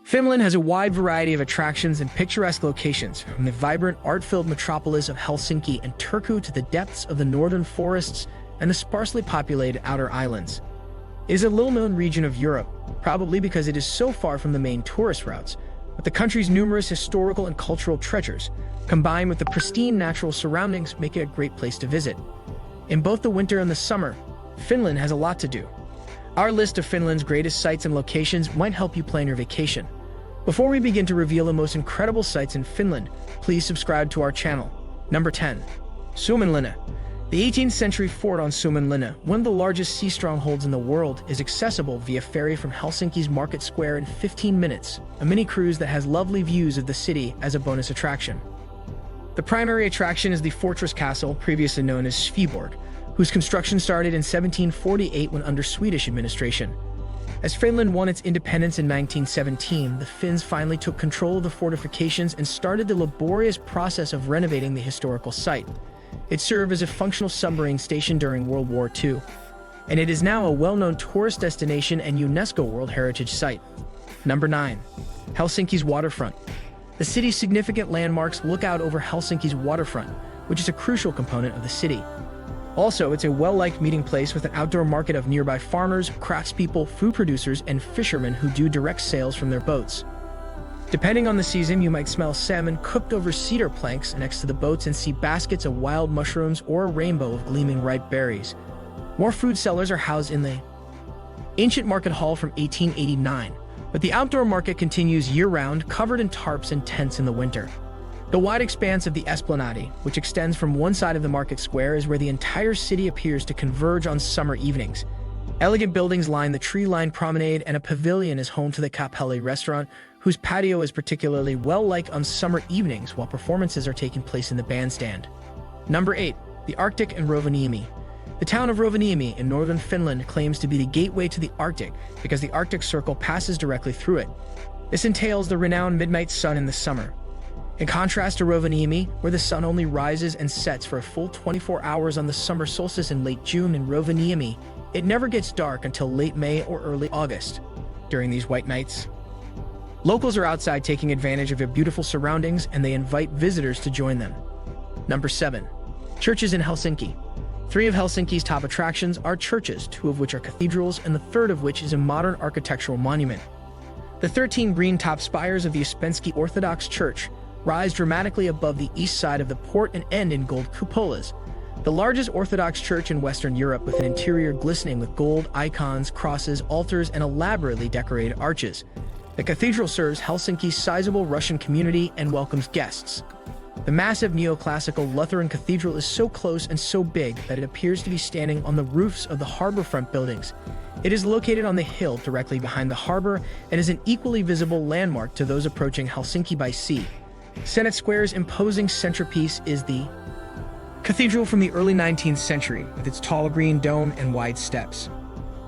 Finland has a wide variety of attractions and picturesque locations, from the vibrant, art-filled metropolis of Helsinki and Turku to the depths of the northern forests and the sparsely populated outer islands. It is a little-known region of Europe, probably because it is so far from the main tourist routes, but the country's numerous historical and cultural treasures, combined with the pristine natural surroundings, make it a great place to visit. In both the winter and the summer, Finland has a lot to do. Our list of Finland's greatest sites and locations might help you plan your vacation. Before we begin to reveal the most incredible sites in Finland, please subscribe to our channel. Number 10. Suomenlinna. The 18th century fort on Suomenlinna, one of the largest sea strongholds in the world, is accessible via ferry from Helsinki's Market Square in 15 minutes, a mini cruise that has lovely views of the city as a bonus attraction. The primary attraction is the fortress castle, previously known as Sveaborg, whose construction started in 1748 when under Swedish administration. As Finland won its independence in 1917, the Finns finally took control of the fortifications and started the laborious process of renovating the historical site. It served as a functional submarine station during World War II, and it is now a well-known tourist destination and UNESCO World Heritage Site. Number 9. Helsinki's waterfront. The city's significant landmarks look out over Helsinki's waterfront, which is a crucial component of the city. Also, it's a well-liked meeting place with an outdoor market of nearby farmers, craftspeople, food producers, and fishermen who do direct sales from their boats. Depending on the season, you might smell salmon cooked over cedar planks next to the boats and see baskets of wild mushrooms or a rainbow of gleaming ripe berries. More food sellers are housed in the ancient market hall from 1889, but the outdoor market continues year-round, covered in tarps and tents in the winter. The wide expanse of the Esplanade, which extends from one side of the market square, is where the entire city appears to converge on summer evenings. Elegant buildings line the tree-lined promenade, and a pavilion is home to the Kapelli restaurant, whose patio is particularly well-liked on summer evenings while performances are taking place in the bandstand. Number 8. The Arctic and Rovaniemi. The town of Rovaniemi in northern Finland claims to be the gateway to the Arctic because the Arctic Circle passes directly through it. This entails the renowned midnight sun in the summer. In contrast to Rovaniemi, where the sun only rises and sets for a full 24 hours on the summer solstice in late June, in Rovaniemi, it never gets dark until late May or early August. During these white nights, locals are outside taking advantage of their beautiful surroundings, and they invite visitors to join them. Number 7. Churches in Helsinki. 3 of Helsinki's top attractions are churches, 2 of which are cathedrals, and the third of which is a modern architectural monument. The 13 green-top spires of the Ouspensky Orthodox Church rise dramatically above the east side of the port and end in gold cupolas. The largest Orthodox church in Western Europe, with an interior glistening with gold icons, crosses, altars, and elaborately decorated arches. The cathedral serves Helsinki's sizable Russian community and welcomes guests. The massive neoclassical Lutheran cathedral is so close and so big that it appears to be standing on the roofs of the harborfront buildings. It is located on the hill directly behind the harbor and is an equally visible landmark to those approaching Helsinki by sea. Senate Square's imposing centerpiece is the cathedral from the early 19th century, with its tall green dome and wide steps.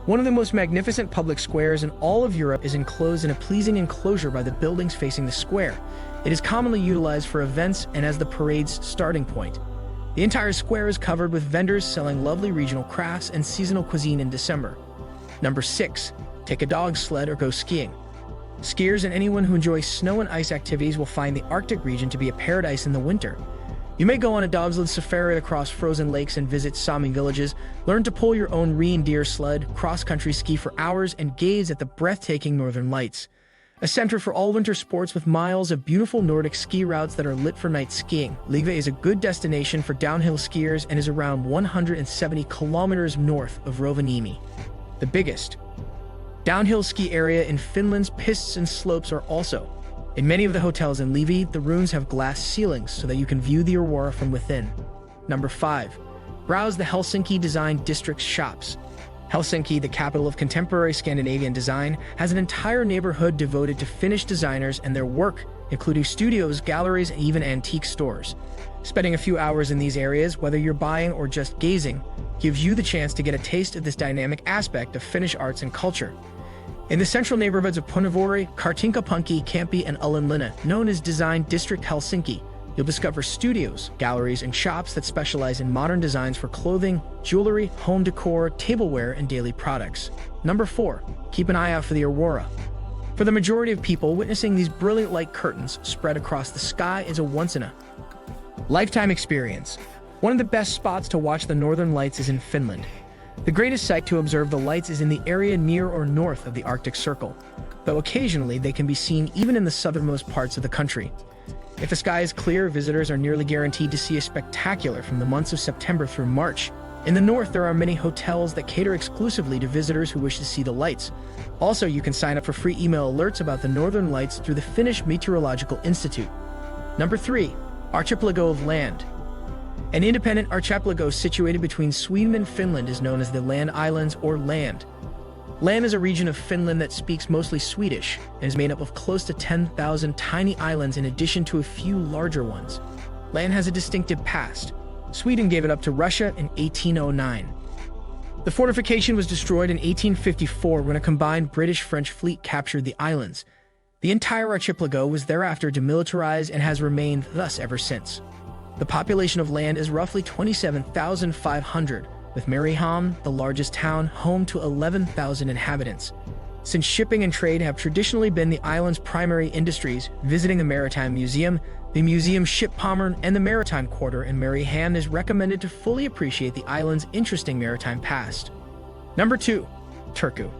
One of the most magnificent public squares in all of Europe is enclosed in a pleasing enclosure by the buildings facing the square. It is commonly utilized for events and as the parade's starting point. The entire square is covered with vendors selling lovely regional crafts and seasonal cuisine in December. Number 6. Take a dog sled or go skiing. Skiers and anyone who enjoys snow and ice activities will find the Arctic region to be a paradise in the winter. You may go on a dog sled safari across frozen lakes and visit Sami villages, learn to pull your own reindeer sled, cross-country ski for hours, and gaze at the breathtaking northern lights. A center for all winter sports with miles of beautiful Nordic ski routes that are lit for night skiing, Live is a good destination for downhill skiers and is around 170 kilometers north of Rovaniemi. The biggest downhill ski area in Finland's pists and slopes are also. In many of the hotels in Live, the rooms have glass ceilings so that you can view the aurora from within. Number 5. Browse the Helsinki Design District's shops. Helsinki, the capital of contemporary Scandinavian design, has an entire neighborhood devoted to Finnish designers and their work, including studios, galleries, and even antique stores. Spending a few hours in these areas, whether you're buying or just gazing, gives you the chance to get a taste of this dynamic aspect of Finnish arts and culture. In the central neighborhoods of Punavori, Kartinkapunki, Kamppi, and Ullanlinna, known as Design District Helsinki, you'll discover studios, galleries, and shops that specialize in modern designs for clothing, jewelry, home decor, tableware, and daily products. Number 4. Keep an eye out for the aurora. For the majority of people, witnessing these brilliant light curtains spread across the sky is a once-in-a-lifetime experience. One of the best spots to watch the northern lights is in Finland. The greatest sight to observe the lights is in the area near or north of the Arctic Circle, though occasionally they can be seen even in the southernmost parts of the country. If the sky is clear, visitors are nearly guaranteed to see a spectacular from the months of September through March. In the north, there are many hotels that cater exclusively to visitors who wish to see the lights. Also, you can sign up for free email alerts about the northern lights through the Finnish Meteorological Institute. Number 3. Archipelago of Land. An independent archipelago situated between Sweden and Finland is known as the Land Islands or Land. Land is a region of Finland that speaks mostly Swedish and is made up of close to 10,000 tiny islands in addition to a few larger ones. Land has a distinctive past. Sweden gave it up to Russia in 1809. The fortification was destroyed in 1854 when a combined British-French fleet captured the islands. The entire archipelago was thereafter demilitarized and has remained thus ever since. The population of Land is roughly 27,500, with Mariehamn, the largest town, home to 11,000 inhabitants. Since shipping and trade have traditionally been the island's primary industries, visiting the Maritime Museum, the Museum Shippommern, and the Maritime Quarter in Mariehamn is recommended to fully appreciate the island's interesting maritime past. Number 2. Turku.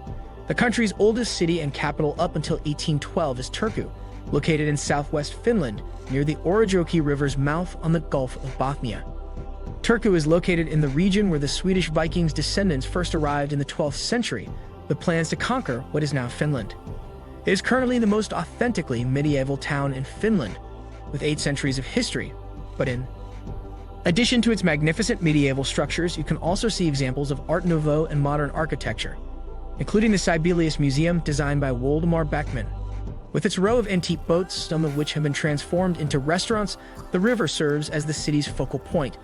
The country's oldest city and capital up until 1812 is Turku, located in southwest Finland, near the Orajoki River's mouth on the Gulf of Bothnia. Turku is located in the region where the Swedish Vikings' descendants first arrived in the 12th century, with plans to conquer what is now Finland. It is currently the most authentically medieval town in Finland, with 8 centuries of history, but in addition to its magnificent medieval structures, you can also see examples of Art Nouveau and modern architecture, including the Sibelius Museum designed by Waldemar Beckmann. With its row of antique boats, some of which have been transformed into restaurants, the river serves as the city's focal point.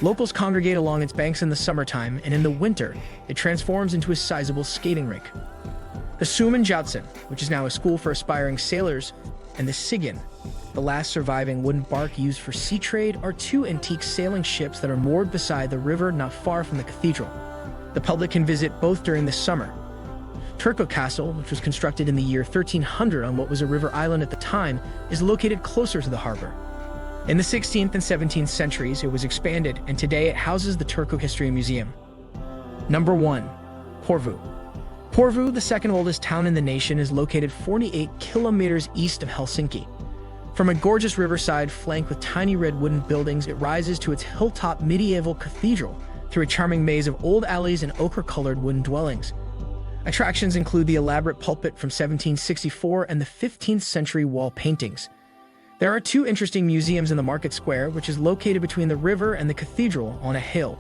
Locals congregate along its banks in the summertime, and in the winter, it transforms into a sizable skating rink. The Suomenjoutsen, which is now a school for aspiring sailors, and the Sigyn, the last surviving wooden bark used for sea trade, are 2 antique sailing ships that are moored beside the river not far from the cathedral. The public can visit both during the summer. Turku Castle, which was constructed in the year 1300 on what was a river island at the time, is located closer to the harbor. In the 16th and 17th centuries, it was expanded, and today it houses the Turku History Museum. Number 1. Porvoo. Porvoo, the second oldest town in the nation, is located 48 kilometers east of Helsinki. From a gorgeous riverside flanked with tiny red wooden buildings, it rises to its hilltop medieval cathedral through a charming maze of old alleys and ochre-colored wooden dwellings. Attractions include the elaborate pulpit from 1764 and the 15th century wall paintings. There are 2 interesting museums in the market square, which is located between the river and the cathedral on a hill.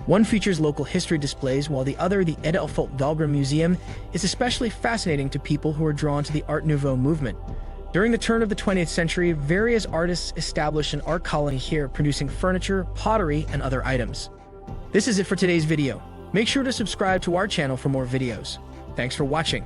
One features local history displays, while the other, the Edelfelt Dahlgren Museum, is especially fascinating to people who are drawn to the Art Nouveau movement. During the turn of the 20th century, various artists established an art colony here, producing furniture, pottery, and other items. This is it for today's video. Make sure to subscribe to our channel for more videos. Thanks for watching.